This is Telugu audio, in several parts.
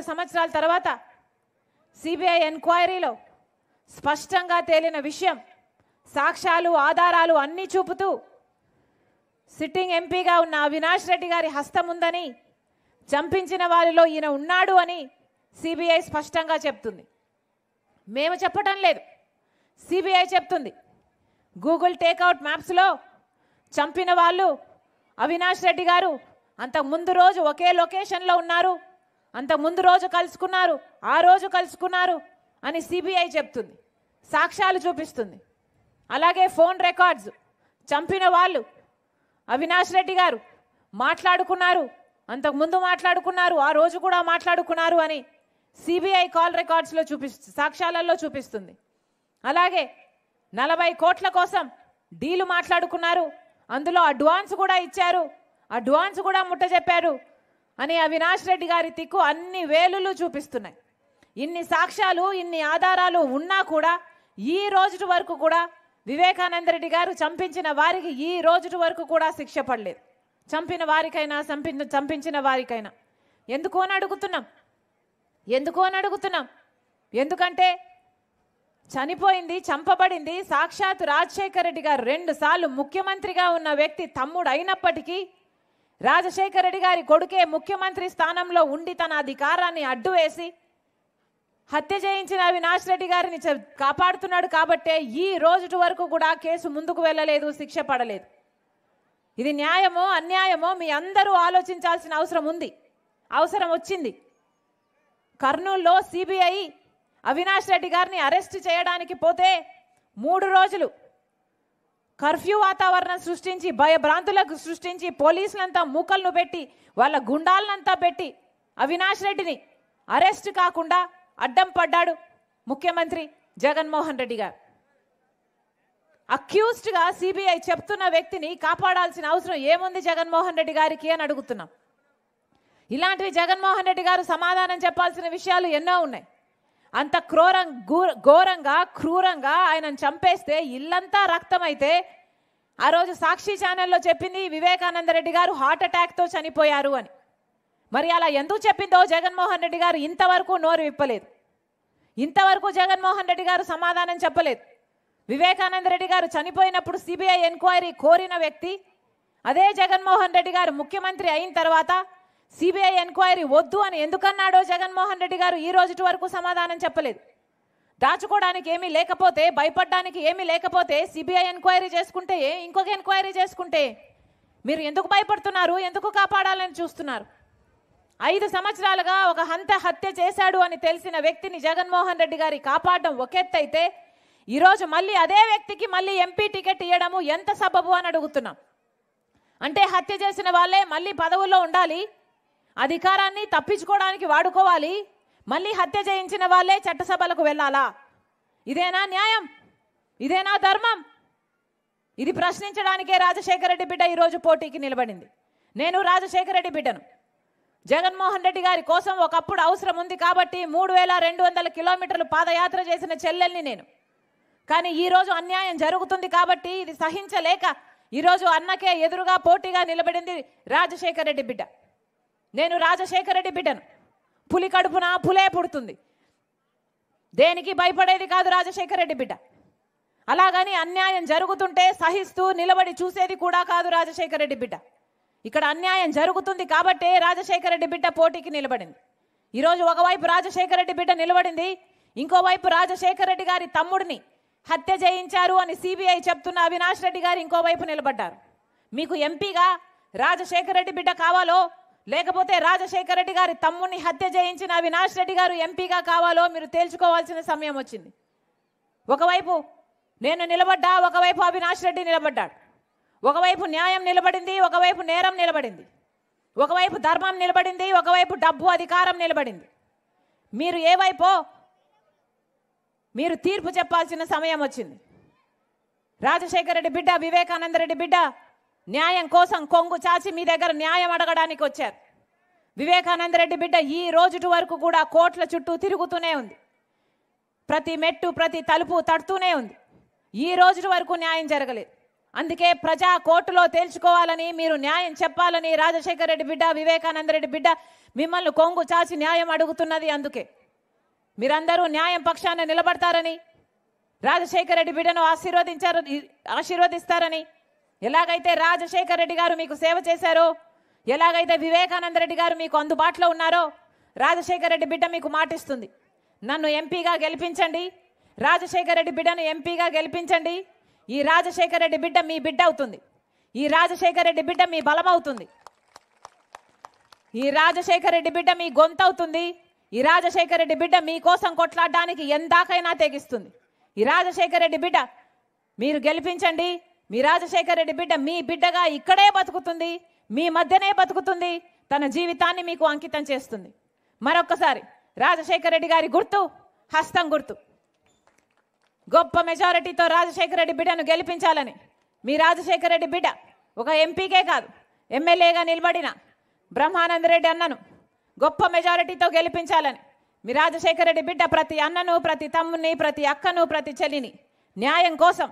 సంవత్సరాల తర్వాత సిబిఐ ఎంక్వైరీలో స్పష్టంగా తేలిన విషయం, సాక్ష్యాలు ఆధారాలు అన్నీ చూపుతూ సిట్టింగ్ ఎంపీగా ఉన్న అవినాష్ రెడ్డి గారి హస్తం ఉందని, చంపించిన వారిలో ఈయన ఉన్నాడు అని సిబిఐ స్పష్టంగా చెప్తుంది. మేము చెప్పటం లేదు, సిబిఐ చెప్తుంది. గూగుల్ టేక్అవుట్ మ్యాప్స్లో చంపిన వాళ్ళు అవినాష్ రెడ్డి గారు అంతకు ముందు రోజు ఒకే లొకేషన్లో ఉన్నారు, అంతకు ముందు రోజు కలుసుకున్నారు, ఆ రోజు కలుసుకున్నారు అని సిబిఐ చెప్తుంది, సాక్ష్యాలు చూపిస్తుంది. అలాగే ఫోన్ రికార్డ్స్, చంపిన వాళ్ళు అవినాష్ రెడ్డి గారు మాట్లాడుకున్నారు, అంతకు ముందు మాట్లాడుకున్నారు, ఆ రోజు కూడా మాట్లాడుకున్నారు అని సిబిఐ కాల్ రికార్డ్స్లో సాక్ష్యాలలో చూపిస్తుంది. అలాగే 40 కోట్ల కోసం డీలు మాట్లాడుకున్నారు, అందులో అడ్వాన్స్ కూడా ఇచ్చారు, అడ్వాన్స్ కూడా ముట్ట చెప్పారు అని అవినాష్ రెడ్డి గారి తిక్కు అన్ని వేలులు చూపిస్తున్నాయి. ఇన్ని సాక్ష్యాలు ఇన్ని ఆధారాలు ఉన్నా కూడా ఈ రోజు వరకు కూడా వివేకానంద రెడ్డి గారు చంపించిన వారికి ఈ రోజు వరకు కూడా శిక్ష పడలేదు. చంపిన వారికైనా చంపించిన వారికైనా ఎందుకు అని అడుగుతున్నాం. ఎందుకంటే చనిపోయింది, చంపబడింది సాక్షాత్ రాజశేఖర రెడ్డి గారు 2 సార్లు ముఖ్యమంత్రిగా ఉన్న వ్యక్తి తమ్ముడు అయినప్పటికీ రాజశేఖర రెడ్డి గారి కొడుకే ముఖ్యమంత్రి స్థానంలో ఉండి తన అధికారాన్ని అడ్డు వేసి హత్య చేయించిన అవినాష్ రెడ్డి గారిని కాపాడుతున్నాడు కాబట్టే ఈ రోజు వరకు కూడా కేసు ముందుకు వెళ్ళలేదు, శిక్ష పడలేదు. ఇది న్యాయమో అన్యాయమో మీ అందరూ ఆలోచించాల్సిన అవసరం వచ్చింది. కర్నూలులో సిబిఐ అవినాష్ రెడ్డి గారిని అరెస్ట్ చేయడానికి పోతే 3 రోజులు కర్ఫ్యూ వాతావరణం సృష్టించి భయభ్రాంతులకు సృష్టించి పోలీసులంతా మూకలను పెట్టి వాళ్ళ గుండాలనంతా పెట్టి అవినాష్ రెడ్డిని అరెస్ట్ కాకుండా అడ్డం పడ్డాడు ముఖ్యమంత్రి జగన్మోహన్ రెడ్డి గారు. అక్యూజ్డ్గా సిబిఐ చెప్తున్న వ్యక్తిని కాపాడాల్సిన అవసరం ఏముంది జగన్మోహన్ రెడ్డి గారికి అని అడుగుతున్నాం. ఇలాంటివి జగన్మోహన్ రెడ్డి గారు సమాధానం చెప్పాల్సిన విషయాలు ఎన్నో ఉన్నాయి. అంత ఘోరంగా క్రూరంగా ఆయనను చంపేస్తే ఇల్లంతా రక్తమైతే ఆ రోజు సాక్షి ఛానల్లో చెప్పింది వివేకానంద రెడ్డి గారు హార్ట్ అటాక్తో చనిపోయారు అని. మరి అలా ఎందుకు చెప్పిందో జగన్మోహన్ రెడ్డి గారు ఇంతవరకు నోరు విప్పలేదు, ఇంతవరకు జగన్మోహన్ రెడ్డి గారు సమాధానం చెప్పలేదు. వివేకానంద రెడ్డి గారు చనిపోయినప్పుడు సిబిఐ ఎంక్వైరీ కోరిన వ్యక్తి అదే జగన్మోహన్ రెడ్డి గారు ముఖ్యమంత్రి అయిన తర్వాత సిబిఐ ఎంక్వైరీ వద్దు అని ఎందుకన్నాడో జగన్మోహన్ రెడ్డి గారు ఈ రోజు వరకు సమాధానం చెప్పలేదు. దాచుకోవడానికి ఏమీ లేకపోతే, భయపడడానికి ఏమీ లేకపోతే సిబిఐ ఎంక్వైరీ చేసుకుంటే ఇంకొక ఎంక్వైరీ చేసుకుంటే మీరు ఎందుకు భయపడుతున్నారు, ఎందుకు కాపాడాలని చూస్తున్నారు? 5 సంవత్సరాలుగా ఒక హత్య చేశాడు అని తెలిసిన వ్యక్తిని జగన్మోహన్ రెడ్డి గారి కాపాడడం ఒక ఎత్తు అయితే ఈరోజు మళ్ళీ అదే వ్యక్తికి మళ్ళీ ఎంపీ టికెట్ ఇవ్వడము ఎంత సబబు అని అడుగుతున్నాం. అంటే హత్య చేసిన వాళ్ళే మళ్ళీ పదవుల్లో ఉండాలి, అధికారాన్ని తప్పించుకోవడానికి వాడుకోవాలి, మళ్ళీ హత్య చేయించిన వాళ్ళే చట్టసభలకు వెళ్ళాలా? ఇదేనా న్యాయం? ఇదేనా ధర్మం? ఇది ప్రశ్నించడానికే రాజశేఖర రెడ్డి బిడ్డ ఈరోజు పోటీకి నిలబడింది. నేను రాజశేఖర రెడ్డి బిడ్డను. జగన్మోహన్ రెడ్డి గారి కోసం ఒకప్పుడు అవసరం ఉంది కాబట్టి 3200 కిలోమీటర్లు పాదయాత్ర చేసిన చెల్లెల్ని నేను. కానీ ఈరోజు అన్యాయం జరుగుతుంది కాబట్టి ఇది సహించలేక ఈరోజు అన్నకే ఎదురుగా పోటీగా నిలబడింది రాజశేఖర రెడ్డి బిడ్డ. నేను రాజశేఖర రెడ్డి బిడ్డను. పులి కడుపున పులే పుడుతుంది, దేనికి భయపడేది కాదు రాజశేఖర రెడ్డి బిడ్డ. అలాగని అన్యాయం జరుగుతుంటే సహిస్తూ నిలబడి చూసేది కూడా కాదు రాజశేఖర రెడ్డి బిడ్డ. ఇక్కడ అన్యాయం జరుగుతుంది కాబట్టే రాజశేఖర రెడ్డి బిడ్డ పోటీకి నిలబడింది. ఈరోజు ఒకవైపు రాజశేఖర రెడ్డి బిడ్డ నిలబడింది, ఇంకోవైపు రాజశేఖర రెడ్డి గారి తమ్ముడిని హత్య చేయించారు అని సిబిఐ చెప్తున్న అవినాష్ రెడ్డి గారు ఇంకోవైపు నిలబడ్డారు. మీకు ఎంపీగా రాజశేఖర రెడ్డి బిడ్డ కావాలో లేకపోతే రాజశేఖర రెడ్డి గారి తమ్ముడిని హత్య చేయించిన అవినాష్ రెడ్డి గారు ఎంపీగా కావాలో మీరు తేల్చుకోవాల్సిన సమయం వచ్చింది. ఒకవైపు నేను నిలబడ్డా, ఒకవైపు అవినాష్ రెడ్డి నిలబడ్డాడు. ఒకవైపు న్యాయం నిలబడింది, ఒకవైపు నేరం నిలబడింది. ఒకవైపు ధర్మం నిలబడింది, ఒకవైపు డబ్బు అధికారం నిలబడింది. మీరు ఏ వైపో మీరు తీర్పు చెప్పాల్సిన సమయం వచ్చింది. రాజశేఖర రెడ్డి బిడ్డ, వివేకానంద రెడ్డి బిడ్డ న్యాయం కోసం కొంగు చాచి మీ దగ్గర న్యాయం అడగడానికి వచ్చారు. వివేకానంద రెడ్డి బిడ్డ ఈ రోజు వరకు కూడా కోర్టుల చుట్టూ తిరుగుతూనే ఉంది, ప్రతి మెట్టు ప్రతి తలుపు తడుతూనే ఉంది. ఈ రోజు వరకు న్యాయం జరగలేదు. అందుకే ప్రజా కోర్టులో తేల్చుకోవాలని, మీరు న్యాయం చెప్పాలని రాజశేఖర రెడ్డి బిడ్డ, వివేకానంద రెడ్డి బిడ్డ మిమ్మల్ని కొంగు చాచి న్యాయం అడుగుతున్నది. అందుకే మీరందరూ న్యాయం పక్షాన నిలబడతారని, రాజశేఖర రెడ్డి బిడ్డను ఆశీర్వదిస్తారని, ఎలాగైతే రాజశేఖర రెడ్డి గారు మీకు సేవ చేశారో, ఎలాగైతే వివేకానంద రెడ్డి గారు మీకు అందుబాటులో ఉన్నారో, రాజశేఖర రెడ్డి బిడ్డ మీకు మాటిస్తుంది. నన్ను ఎంపీగా గెలిపించండి, రాజశేఖర రెడ్డి బిడ్డను ఎంపీగా గెలిపించండి. ఈ రాజశేఖర రెడ్డి బిడ్డ మీ బిడ్డ అవుతుంది. ఈ రాజశేఖర రెడ్డి బిడ్డ మీ బలం అవుతుంది. ఈ రాజశేఖర రెడ్డి బిడ్డ మీ గొంతు అవుతుంది. ఈ రాజశేఖర రెడ్డి బిడ్డ మీకోసం కొట్లాడడానికి ఎందాకైనా తెగిస్తుంది. ఈ రాజశేఖర రెడ్డి బిడ్డ మీరు గెలిపించండి. మీ రాజశేఖర రెడ్డి బిడ్డ మీ బిడ్డగా ఇక్కడే బతుకుతుంది, మీ మధ్యనే బతుకుతుంది, తన జీవితాన్ని మీకు అంకితం చేస్తుంది. మరొక్కసారి రాజశేఖర రెడ్డి గారి గుర్తు హస్తం గుర్తు. గొప్ప మెజారిటీతో రాజశేఖర రెడ్డి బిడ్డను గెలిపించాలని, మీ రాజశేఖర రెడ్డి బిడ్డ ఒక ఎంపీకే కాదు ఎమ్మెల్యేగా నిలబడిన బ్రహ్మానంద రెడ్డి అన్నను గొప్ప మెజారిటీతో గెలిపించాలని, మీ రాజశేఖర రెడ్డి బిడ్డ ప్రతి అన్నను, ప్రతి తమ్ముని, ప్రతి అక్కను, ప్రతి చెల్లిని న్యాయం కోసం,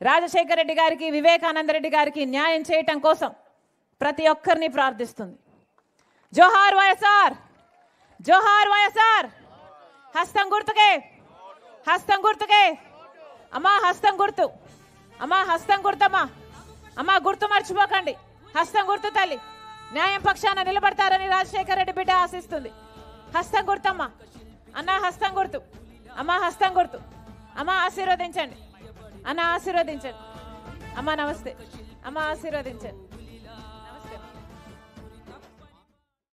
రాజశేఖర రెడ్డి గారికి, వివేకానంద రెడ్డి గారికి న్యాయం చేయటం కోసం ప్రతి ఒక్కరిని ప్రార్థిస్తుంది. జోహార్ వైఎస్ఆర్, జోహార్ వైఎస్ఆర్. హస్తం గుర్తుకే, హస్తం గుర్తుకే. అమ్మా హస్తం గుర్తు, అమ్మా హస్తం గుర్తమ్మా, అమ్మా గుర్తు మర్చిపోకండి. హస్తం గుర్తు తల్లి, న్యాయం పక్షాన నిలబడతారని రాజశేఖర రెడ్డి బిడ్డ ఆశిస్తుంది. హస్తం గుర్తమ్మా, అన్న హస్తం గుర్తు, అమ్మా హస్తం గుర్తు. అమ్మా ఆశీర్వదించండి, అన్న ఆశీర్వదించండి. అమ్మా నమస్తే, అమ్మ ఆశీర్వదించండి.